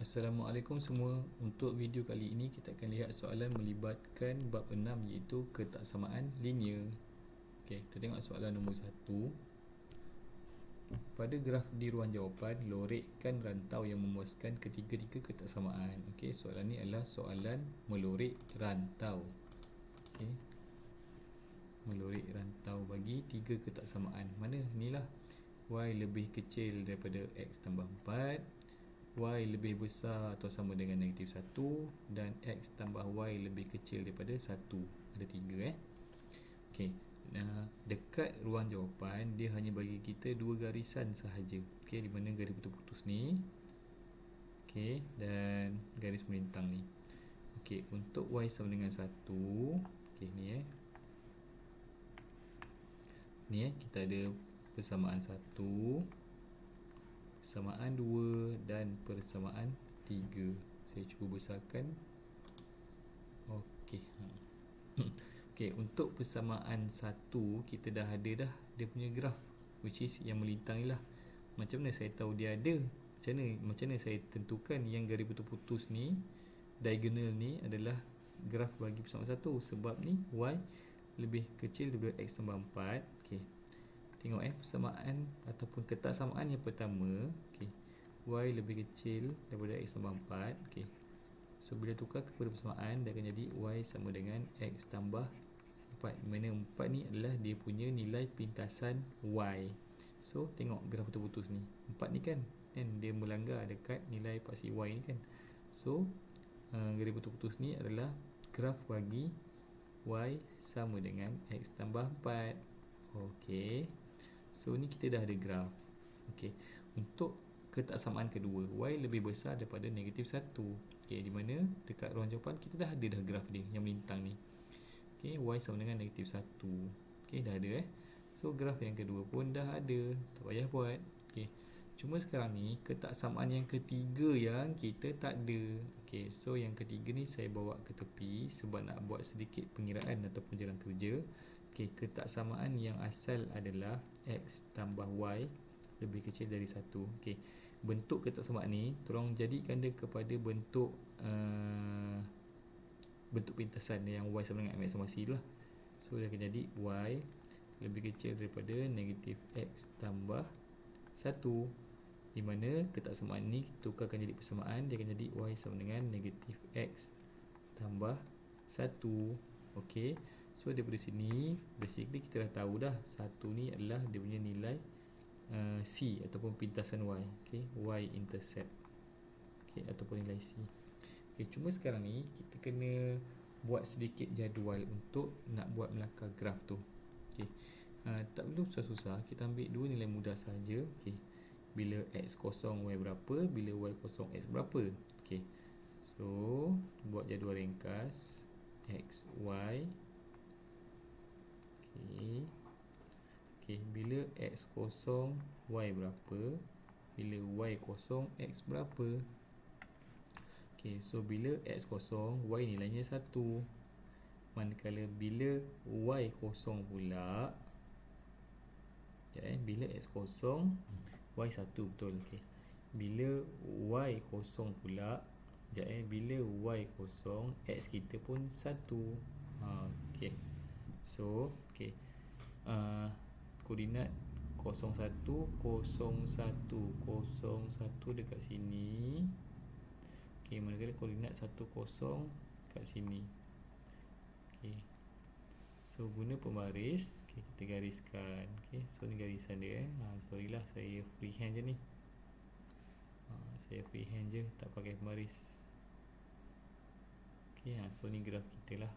Assalamualaikum semua. Untuk video kali ini kita akan lihat soalan melibatkan bab 6 iaitu ketaksamaan linear. Okey, kita tengok soalan nombor 1. Pada graf di ruang jawapan, lorekkan rantau yang memuaskan ketiga-tiga ketaksamaan. Okey, soalan ni adalah soalan melorek rantau. Okey. Melorek rantau bagi tiga ketaksamaan. Mana? Inilah. Y lebih kecil daripada X tambah 4, Y lebih besar atau sama dengan negatif 1, dan X tambah Y lebih kecil daripada 1. Ada 3 Okey. Dekat ruang jawapan dia hanya bagi kita dua garisan sahaja. Okey, di mana garis putus-putus ni, okey, dan garis melintang ni. Okey, untuk Y sama dengan 1, okey ni ni kita ada persamaan 1, persamaan 2 dan persamaan 3. Saya cuba besarkan. Okey. Okey, untuk persamaan 1 kita dah ada dah dia punya graf, which is yang melintang ni lah. Macam mana saya tahu dia ada? Macam mana saya tentukan yang garis putus-putus ni, diagonal ni adalah graf bagi persamaan 1? Sebab ni Y lebih kecil daripada X tambah 4. Okey. Tengok persamaan ataupun ketaksamaan yang pertama, okey. Y lebih kecil daripada X tambah 4. Okey. So bila tukar kepada persamaan, dia akan jadi Y sama dengan X tambah 4. Mana 4 ni adalah dia punya nilai pintasan Y. So tengok graf putus-putus ni, 4 ni kan dia melanggar dekat nilai paksi Y ni kan. So garis putus-putus ni adalah graf bagi Y sama dengan X tambah 4. Okey. So ni kita dah ada graf. Okey. Untuk ketaksamaan kedua, Y lebih besar daripada negatif 1. Okey, di mana dekat ruang jawapan kita dah ada dah graf dia yang melintang ni. Okey, Y sama dengan negatif 1. Okey, dah ada So graf yang kedua pun dah ada, tak payah buat. Okey. Cuma sekarang ni ketaksamaan yang ketiga yang kita tak ada. Okey, so yang ketiga ni saya bawa ke tepi sebab nak buat sedikit pengiraan ataupun jalan kerja. Okey, ketaksamaan yang asal adalah X tambah Y lebih kecil dari 1. Okey. Bentuk ketaksamaan ni tolong jadikan dia kepada bentuk bentuk pintasan yang Y sama dengan MX sama C lah. So dia akan jadi Y lebih kecil daripada negatif X tambah 1, di mana ketaksamaan ni tukarkan jadi persamaan, dia akan jadi Y sama dengan negatif X tambah 1. Okey. So daripada sini basically kita dah tahu dah 1 ni adalah dia punya nilai C ataupun pintasan Y. Okey, Y intercept. Okey, ataupun nilai C. Okey, cuma sekarang ni kita kena buat sedikit jadual untuk nak buat melangkah graf tu. Okey. Tak perlu susah-susah, kita ambil dua nilai mudah saja. Okey. Bila X kosong Y berapa, bila Y kosong X berapa. Okey. So, buat jadual ringkas X Y. Okey. Okey, bila X kosong Y berapa, bila Y kosong X berapa. Okey, so bila X kosong Y nilainya 1. Manakala bila Y kosong pula, bila X kosong Y 1 betul. Okey. Bila Y kosong pula, bila Y kosong X kita pun 1. Okey. So, okey. Koordinat 01, 01, 01 dekat sini. Okey, manakala koordinat 10 kat sini. Okey. So guna pembaris, okay, kita gariskan. Okey, so ni garisan dia sorry lah, saya freehand je ni. Saya freehand je, tak pakai pembaris. Okey, so ni graf kita lah.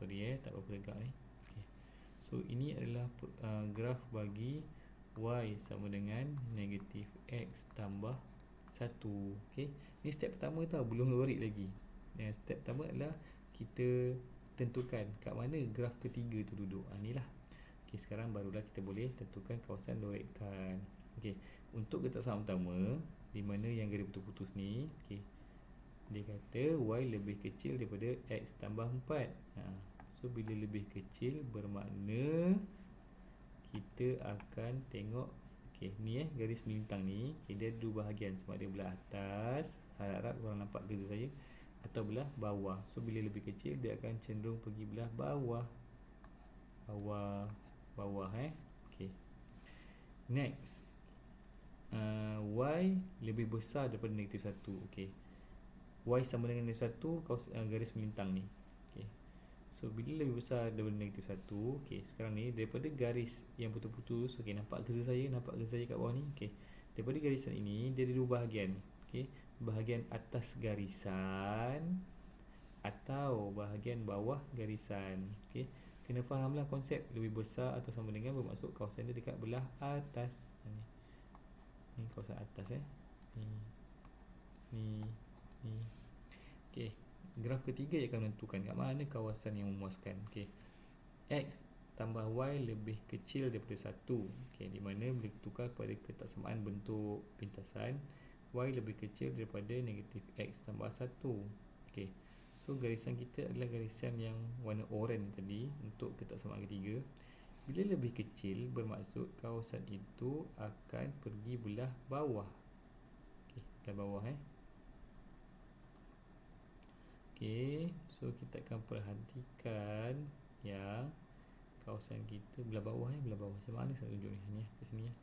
Sorry tak berapa tegak ni. Okay. So ini adalah graf bagi Y sama dengan negatif X tambah 1. Okay. Ni step pertama tau, belum lorek lagi. Step pertama adalah kita tentukan kat mana graf ketiga tu duduk. Inilah. Okay, sekarang barulah kita boleh tentukan kawasan lorekkan. Okay. Untuk ketaksamaan pertama, di mana yang garis putus-putus ni, okay, dia kata Y lebih kecil daripada X tambah 4. So bila lebih kecil bermakna kita akan tengok Okey, ni garis melintang ni, dia ada dua bahagian, sama ada belah atas, harap-harap korang nampak garis saya, atau belah bawah. So bila lebih kecil dia akan cenderung pergi belah bawah. Bawah Okey. Next. Y lebih besar daripada negatif 1. Okey. Y sama dengan negatif 1 garis melintang ni. Okey. So bila lebih besar daripada negatif 1, okey, sekarang ni daripada garis yang putus-putus, okey, nampak garis saya kat bawah ni. Okey. Daripada garisan ini dia ada dua bahagian. Okey. Bahagian atas garisan atau bahagian bawah garisan. Okey. Kena fahamlah konsep lebih besar atau sama dengan bermaksud kawasan dia dekat belah atas. Ni kawasan atas Ni. Okey. Graf ketiga yang akan menentukan kat mana kawasan yang memuaskan. Okey. X tambah Y lebih kecil daripada 1. Okey, di mana boleh tukar kepada ketaksamaan bentuk pintasan. Y lebih kecil daripada negatif X tambah 1. Okey. So garisan kita adalah garisan yang warna oranye tadi untuk ketaksamaan ketiga. Bila lebih kecil bermaksud kawasan itu akan pergi belah bawah. Okey, belah bawah Okey, so kita akan perhatikan yang kawasan kita belah bawah belah bawah. Macam mana saya tunjuk ni? Ni kat sini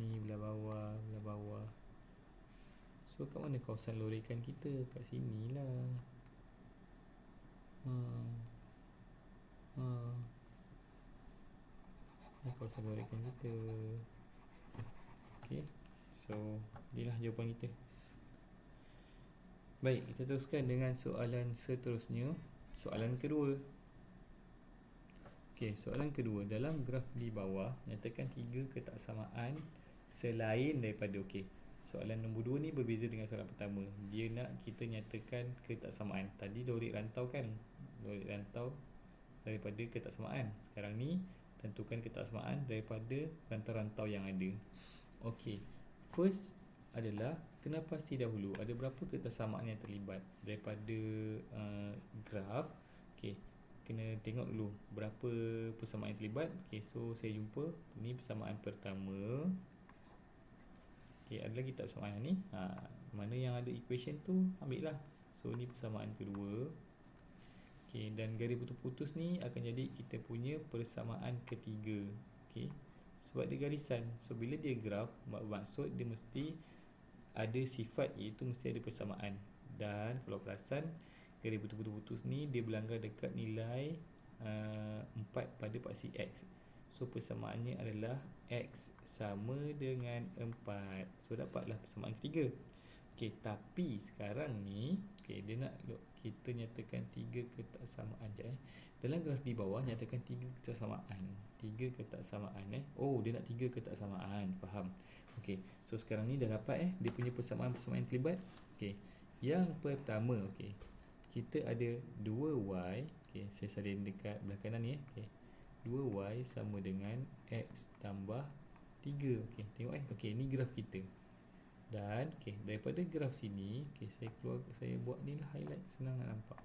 Ni belah bawah. So kat mana kawasan lorikan kita? Kat sinilah. Ni kawasan lorikan kita. Okey. So, inilah jawapan kita. Baik, kita teruskan dengan soalan seterusnya. Soalan kedua. Okey, soalan kedua. Dalam graf di bawah, nyatakan 3 ketaksamaan selain daripada. Okey, soalan nombor 2 ni berbeza dengan soalan pertama. Dia nak kita nyatakan ketaksamaan. Tadi lorik rantau kan? Lorik rantau daripada ketaksamaan. Sekarang ni tentukan ketaksamaan daripada rantau-rantau yang ada. Okey, first adalah kena pasti dahulu ada berapa ketaksamaan yang terlibat daripada graf. Okey, kena tengok dulu berapa persamaan yang terlibat. Okey, so saya jumpa ni persamaan pertama. Okey, ada lagi tak persamaan ni? Mana yang ada equation tu ambil lah. So ni persamaan kedua. Okey, dan garis putus-putus ni akan jadi kita punya persamaan ketiga. Okey, sebab dia garisan. So bila dia graf, maksud dia mesti ada sifat, iaitu mesti ada persamaan. Dan kalau perasan garis putus-putus ni dia berlanggar dekat nilai 4 pada paksi X. So persamaannya adalah X sama dengan 4. So dapatlah persamaan ketiga. Okey, tapi sekarang ni dia nak kita nyatakan 3 ketaksamaan je. Dalam graf di bawah nyatakan 3 ketaksamaan. 3 ketaksamaan Oh, dia nak 3 ketaksamaan. Faham? Okey, so sekarang ni dah dapat dia punya persamaan-persamaan yang terlibat. Okey, yang pertama, okey, kita ada 2y. Okey, saya salin dekat belah kanan ni. Okey, 2y sama dengan x tambah 3. Okey, tengok okey, ni graf kita. Dan okey, daripada graf sini, okey, saya buat ni lah highlight, senang nak nampak.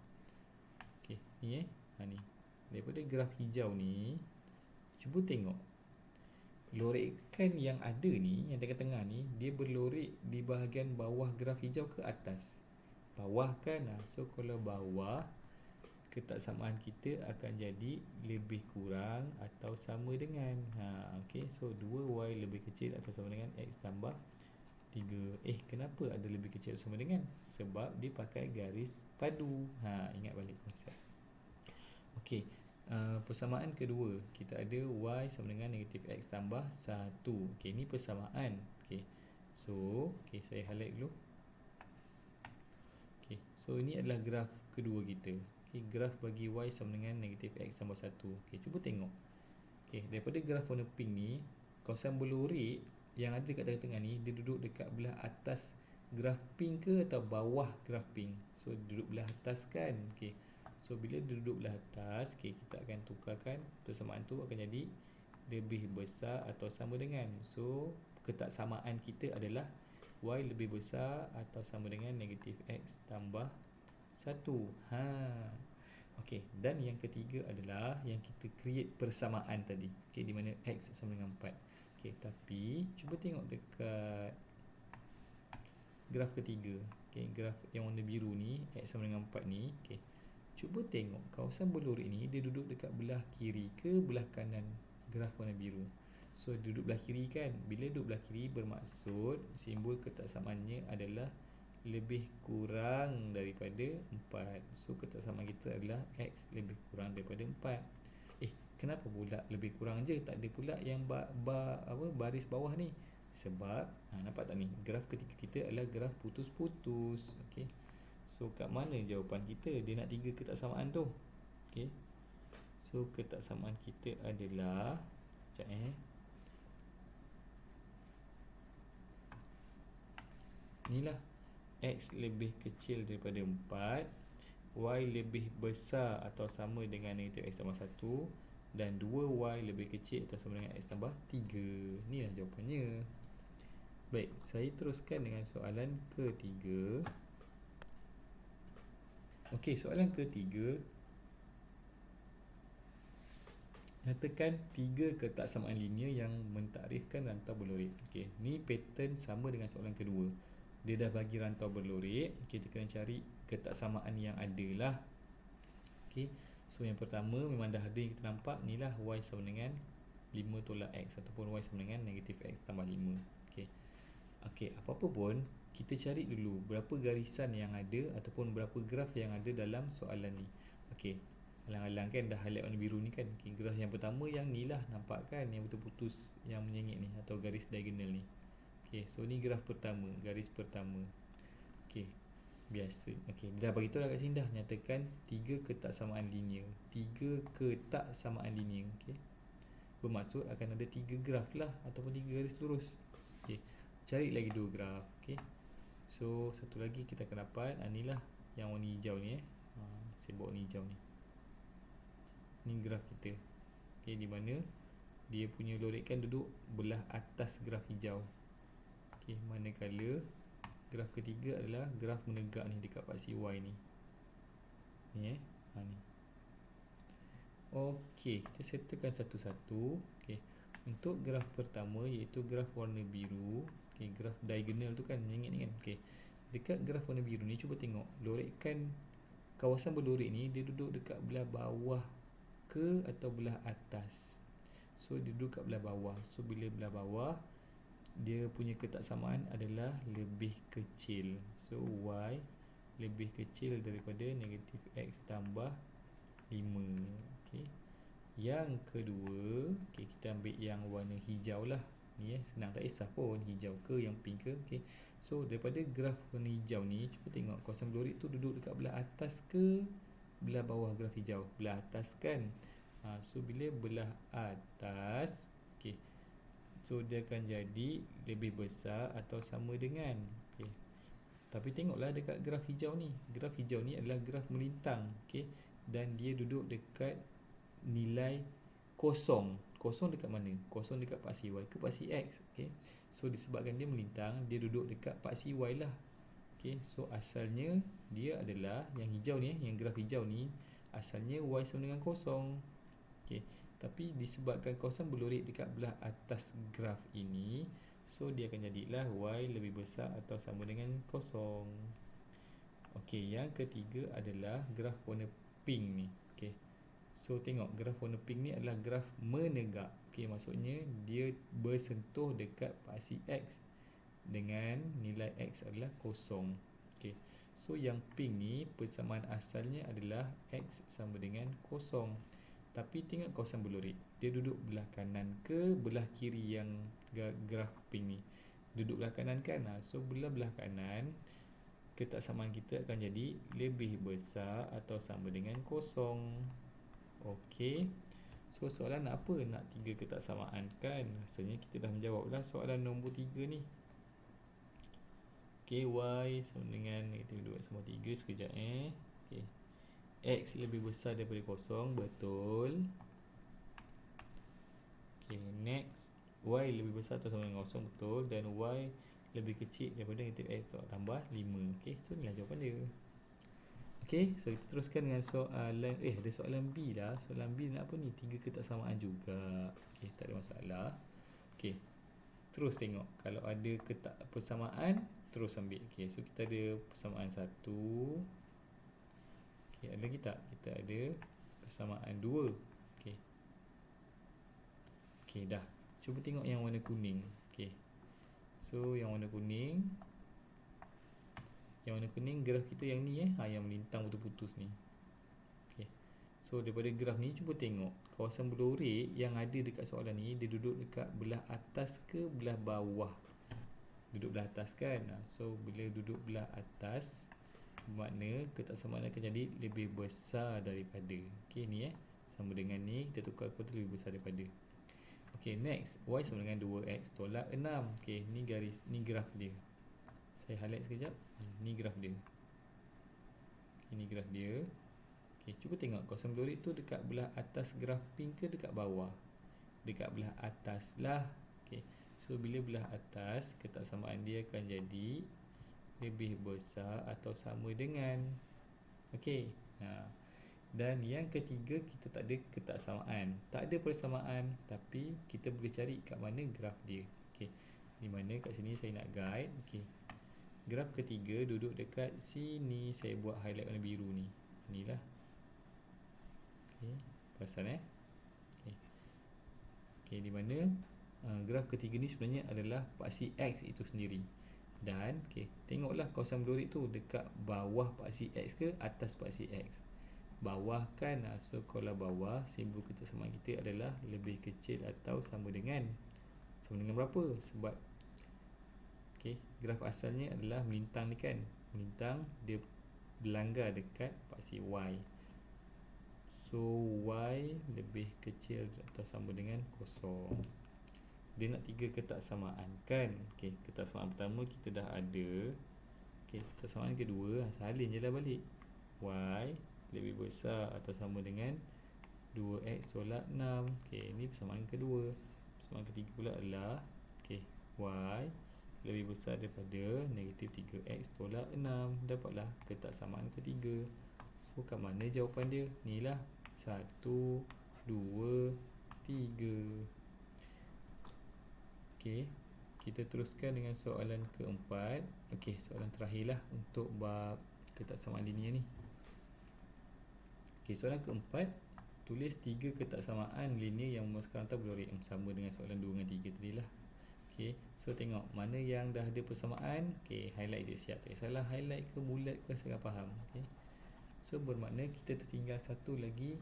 Okey, ni ni. Daripada graf hijau ni, cuba tengok lorikan yang ada ni, yang dekat tengah ni, dia berlorik di bahagian bawah graf hijau ke atas? Bawah kan? So kalau bawah, ketaksamaan kita akan jadi lebih kurang atau sama dengan okey, so 2y lebih kecil atau sama dengan x tambah 3. Kenapa ada lebih kecil atau sama dengan? Sebab dia pakai garis padu. Ingat balik konsep. Okey, persamaan kedua, kita ada y sama dengan negatif x tambah 1. Okey, ni persamaan. Okey, so saya highlight dulu. Okey, so ini adalah graf kedua kita. Okey, graf bagi y sama dengan negatif x tambah 1. Okey, cuba tengok. Okey, daripada graf warna pink ni, kawasan berlorik yang ada dekat tengah-tengah ni, dia duduk dekat belah atas graf pink ke atau bawah graf pink? So duduk belah atas kan? Okey, so bila dia duduk belah atas, kita akan tukarkan persamaan tu akan jadi lebih besar atau sama dengan. So ketaksamaan kita adalah y lebih besar atau sama dengan negatif x tambah 1. Okey, dan yang ketiga adalah yang kita create persamaan tadi. Okey, di mana x sama dengan 4. Okey, tapi cuba tengok dekat graf ketiga. Okey, graf yang warna biru ni, X sama dengan 4 ni. Okey, cuba tengok kawasan berlorek ni dia duduk dekat belah kiri ke belah kanan graf warna biru. So duduk belah kiri kan. Bila duduk belah kiri bermaksud simbol ketaksamaannya adalah lebih kurang daripada 4. So ketaksamaan kita adalah X lebih kurang daripada 4. Kenapa pula lebih kurang je, tak ada pula yang baris bawah ni? Sebab nampak tak ni, graf ketiga kita adalah graf putus-putus. Okey, so kat mana jawapan kita? Dia nak 3 ketaksamaan tu. Okey, so ketaksamaan kita adalah, sekejap inilah, X lebih kecil daripada 4, Y lebih besar atau sama dengan negatif X tambah 1, dan 2Y lebih kecil atau sama dengan X tambah 3. Inilah jawapannya. Baik, saya teruskan dengan soalan ketiga. Okey, soalan ketiga, nyatakan 3 ketaksamaan linear yang mentarifkan rantau berlorek. Okey, ni pattern sama dengan soalan kedua. Dia dah bagi rantau berlorek, kita kena cari ketaksamaan yang ada lah. Okey, so yang pertama memang dah ada yang kita nampak, ni lah Y sama dengan 5 tolak X ataupun Y sama dengan negatif X tambah 5. Okey, apa-apa pun kita cari dulu berapa garisan yang ada ataupun berapa graf yang ada dalam soalan ni. Okey, alang-alang kan dah highlight warna biru ni kan. Okay, graf yang pertama yang ni lah, nampak kan yang betul putus yang menyengit ni atau garis diagonal ni. Okey, so ni graf pertama, garis pertama. Okey, biasa. Okey, dah bagi tahu dah kat sini dah, nyatakan 3 ketaksamaan linear. 3 ketaksamaan linear. Okey, bermaksud akan ada 3 graf lah ataupun 3 garis lurus. Okey, cari lagi 2 graf. Okey, so satu lagi kita akan dapat, inilah yang warna hijau ni saya bawa ni hijau ni. Ni graf kita. Okey, di mana dia punya lorekan duduk belah atas graf hijau. Okey, manakala graf ketiga adalah graf menegak ni dekat paksi Y ni. Ni ni. Okey, kita settlekan satu-satu. Okey, untuk graf pertama iaitu graf warna biru. Okey, graf diagonal tu kan menyengit ni kan. Okey, dekat graf warna biru ni cuba tengok lorekan kawasan berlorek ni dia duduk dekat belah bawah ke atau belah atas. So dia duduk kat belah bawah. So bila belah bawah, dia punya ketaksamaan adalah lebih kecil. So Y lebih kecil daripada negatif X tambah 5. Okay. Yang kedua, okay, kita ambil yang warna hijau lah. Ni senang, tak kisah pun hijau ke yang pink ke. Okay. So daripada graf warna hijau ni, cuba tengok kawasan berlorek tu duduk dekat belah atas ke belah bawah graf hijau? Belah atas kan. So bila belah atas, okay, so dia akan jadi lebih besar atau sama dengan, okay. Tapi tengoklah dekat graf hijau ni. Graf hijau ni adalah graf melintang, okay, dan dia duduk dekat nilai kosong. Kosong dekat mana? Kosong dekat paksi Y ke paksi X, okay. So disebabkan dia melintang, dia duduk dekat paksi Y lah, okay. So asalnya dia adalah yang hijau ni, yang graf hijau ni asalnya Y sama dengan kosong, okay. Tapi disebabkan kawasan berlorek dekat belah atas graf ini, so dia akan jadilah Y lebih besar atau sama dengan kosong. Okey, yang ketiga adalah graf warna pink ni. Okey, so tengok graf warna pink ni adalah graf menegak. Okey, maksudnya dia bersentuh dekat paksi X dengan nilai X adalah kosong. Okey, so yang pink ni persamaan asalnya adalah X sama dengan kosong. Tapi tengok kawasan berlorek, dia duduk belah kanan ke belah kiri yang graf pink ni? Duduk belah kanan kan. So belah kanan, ketaksamaan kita akan jadi lebih besar atau sama dengan kosong. Okey, so soalan nak apa? Nak 3 ketaksamaan kan. Rasanya kita dah menjawab lah soalan nombor 3 ni. Okey, Y sama dengan negatif 2 sama 3. Sekejap Okey, X lebih besar daripada kosong, betul. Okay, next, Y lebih besar atau sama dengan kosong, betul. Dan Y lebih kecil daripada negatif X tambah 5. Okay, so inilah jawapan dia. Okay, so kita teruskan dengan soalan ada soalan B lah. Soalan B nak apa ni? 3 ketaksamaan juga. Okay, tak ada masalah. Okay, terus tengok kalau ada ketak persamaan, terus ambil. Okey, so kita ada persamaan 1. Okey, ada lagi tak? Kita ada persamaan 2. Okey. Okey, dah. Cuba tengok yang warna kuning. Okey. So yang warna kuning, graf kita yang ni yang melintang putus-putus ni. Okey. So daripada graf ni cuba tengok kawasan blurek yang ada dekat soalan ni, dia duduk dekat belah atas ke belah bawah? Duduk belah atas kan. So bila duduk belah atas, bermakna ketaksamaan akan jadi lebih besar daripada. Okey, ni sama dengan ni, kita tukar kuota lebih besar daripada. Okey, next, y sama dengan 2x tolak 6. Okey, ni garis, ni graf dia. Saya highlight sekejap. Ni graf dia. Okay, ni graf dia. Okey, cuba tengok kawasan blurek tu dekat belah atas graf pink ke dekat bawah? Dekat belah atas lah. Okey, so bila belah atas, ketaksamaan dia akan jadi lebih besar atau sama dengan. Okey. Dan yang ketiga, kita tak ada ketaksamaan. Tak ada persamaan, tapi kita boleh cari kat mana graf dia. Okey. Di mana kat sini saya nak guide. Okey. Graf ketiga duduk dekat sini. Saya buat highlight warna biru ni. Inilah. Okey, perasan Okey. Okey, di mana graf ketiga ni sebenarnya adalah paksi X itu sendiri. Dan okey, tengoklah kawasan blurek tu dekat bawah paksi X ke atas paksi X? Bawah kan. So kalau bawah, simbol ketaksamaan kita adalah lebih kecil atau sama dengan berapa? Sebab okey, graf asalnya adalah melintang ni kan. Melintang, dia berlanggar dekat paksi Y. So Y lebih kecil atau sama dengan kosong. Dia nak 3 ketaksamaan kan. Okey, ketaksamaan pertama kita dah ada. Okey, ketaksamaan kedua, salin je lah balik. Y lebih besar atau sama dengan 2x tolak 6. Okey, ni persamaan kedua. Persamaan ketiga pula adalah okey, y lebih besar daripada negatif 3x tolak 6. Dapatlah ketaksamaan ketiga. So kat mana jawapan dia? Ni lah, 1, 2, 3. Okey, kita teruskan dengan soalan keempat. Okey, soalan terakhir lah untuk bab ketaksamaan linear ni. Okey, soalan keempat, tulis 3 ketaksamaan linear yang memuaskan rantau blurek. Sama dengan soalan 2 dengan 3 tadi lah. Okey, so tengok mana yang dah ada persamaan. Okey, highlight siap-siap. Tak kisahlah highlight ke bulat ke, saya faham. Okey, so bermakna kita tertinggal satu lagi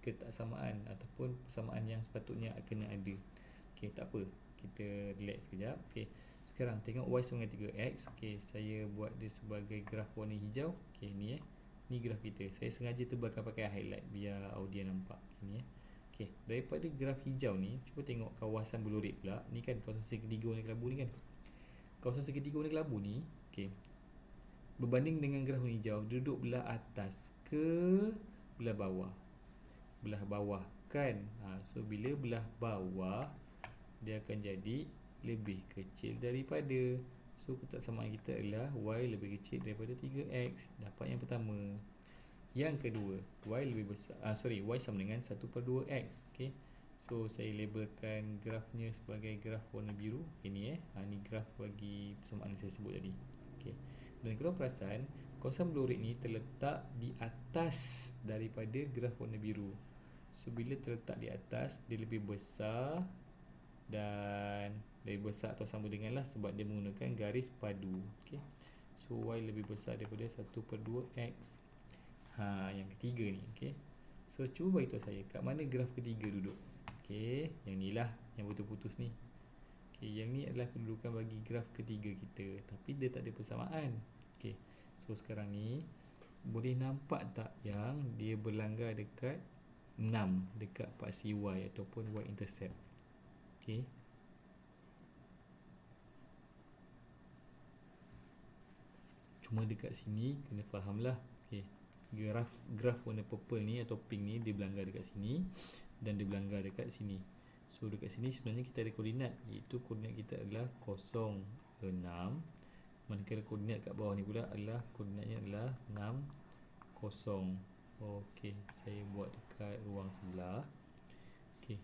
ketaksamaan ataupun persamaan yang sepatutnya kena ada. Okey, tak apa, kita relax sekejap. Okey, sekarang tengok y sama dengan 3x. Okey, saya buat dia sebagai graf warna hijau. Okey, ni ni graf kita. Saya sengaja tebalkan pakai highlight biar audiens nampak. Ini Okey, daripada graf hijau ni, cuba tengok kawasan blurek pula. Ni kan kawasan segitiga warna kelabu ni kan. Kawasan segitiga warna kelabu ni, okey, berbanding dengan graf warna hijau, duduk belah atas ke belah bawah? Belah bawah kan. So bila belah bawah, dia akan jadi lebih kecil daripada. So ketaksamaan kita adalah y lebih kecil daripada 3x. Dapat yang pertama. Yang kedua, y lebih besar, y sama dengan 1/2x. Okey, so saya labelkan grafnya sebagai graf warna biru. Ini ni graf bagi persamaan yang saya sebut tadi. Okey, dan kalau perasan, kawasan blurek ni terletak di atas daripada graf warna biru. So bila terletak di atas, dia lebih besar dan lebih besar atau sama dengan lah, sebab dia menggunakan garis padu. Okey, so y lebih besar daripada 1/2x. Yang ketiga ni. Okey, so cuba beritahu saya kat mana graf ketiga duduk. Okey, yang ni lah, yang putus-putus ni. Okey, yang ni adalah kedudukan bagi graf ketiga kita, tapi dia tak ada persamaan. Okey, so sekarang ni boleh nampak tak yang dia berlanggar dekat 6, dekat paksi y ataupun y intercept. Okey, cuma dekat sini kena faham lah. Okey, graf warna purple ni atau pink ni, dia berlanggar dekat sini dan dia berlanggar dekat sini. So dekat sini sebenarnya kita ada koordinat, iaitu koordinat kita adalah 0, 6. Manakala koordinat kat bawah ni pula adalah koordinatnya adalah 6, 0. Okey, saya buat dekat ruang sebelah. Okey,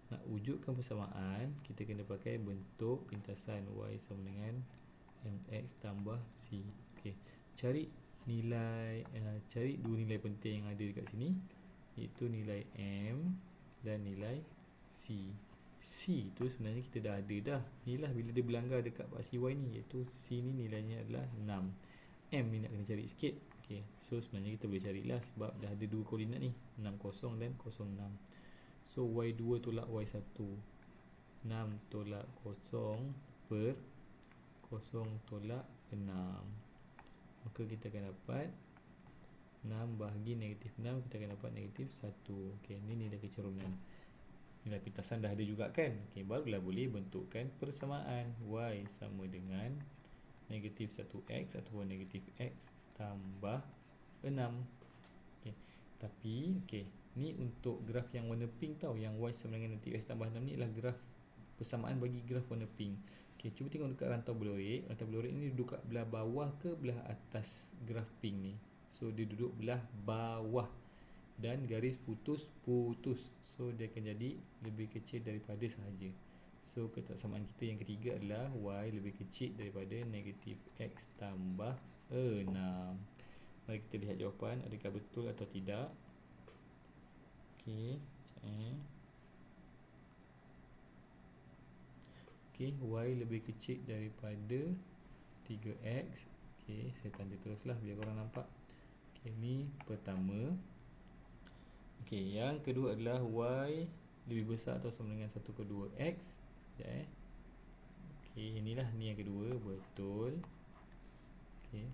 Nak wujudkan persamaan, kita kena pakai bentuk pintasan y sama dengan mx tambah c. Okey, cari nilai cari dua nilai penting yang ada dekat sini, iaitu nilai m dan nilai c. C tu sebenarnya kita dah ada dah. Inilah bila dia berlanggar dekat paksi y ni, iaitu c ni nilainya adalah 6. M ni nak kena cari sikit. Okey, so sebenarnya kita boleh carilah sebab dah ada dua koordinat ni, 60 dan 06. So y2 tolak y1, 6 tolak 0 per 0 tolak 6. Maka kita akan dapat 6 bahagi negatif 6, kita akan dapat negatif 1. Okey, ni nilai kecerunan. Nilai pintasan dah ada juga kan. Okey, barulah boleh bentukkan persamaan y sama dengan negatif 1x ataupun negatif x tambah 6. Okey, tapi okey, ni untuk graf yang warna pink tau. Yang y sama dengan negatif x tambah 6 ni adalah graf persamaan bagi graf warna pink. Okey, cuba tengok dekat rantau berlorek. Rantau berlorek ni duduk kat belah bawah ke belah atas graf pink ni? So dia duduk belah bawah dan garis putus-putus. So dia akan jadi lebih kecil daripada sahaja. So kesamaan kita yang ketiga adalah y lebih kecil daripada negatif x tambah 6. Mari kita lihat jawapan, adakah betul atau tidak. Okey, okey, y lebih kecil daripada 3x. Okey, saya tanda teruslah biar korang nampak. Okey, ni pertama. Okey, yang kedua adalah y lebih besar atau sama dengan 1/2 x. Sekejap Okey, inilah ni yang kedua, betul. Okey.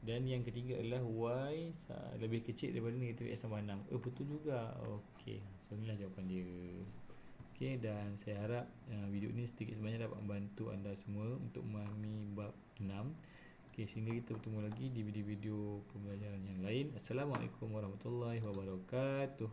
Dan yang ketiga adalah y lebih kecil daripada negatif x tambah 6. Betul juga. Okey, so inilah jawapan dia. Okey, dan saya harap video ni sedikit sebanyak dapat membantu anda semua untuk memahami bab 6. Okey, sehingga kita bertemu lagi di video-video pembelajaran yang lain. Assalamualaikum warahmatullahi wabarakatuh.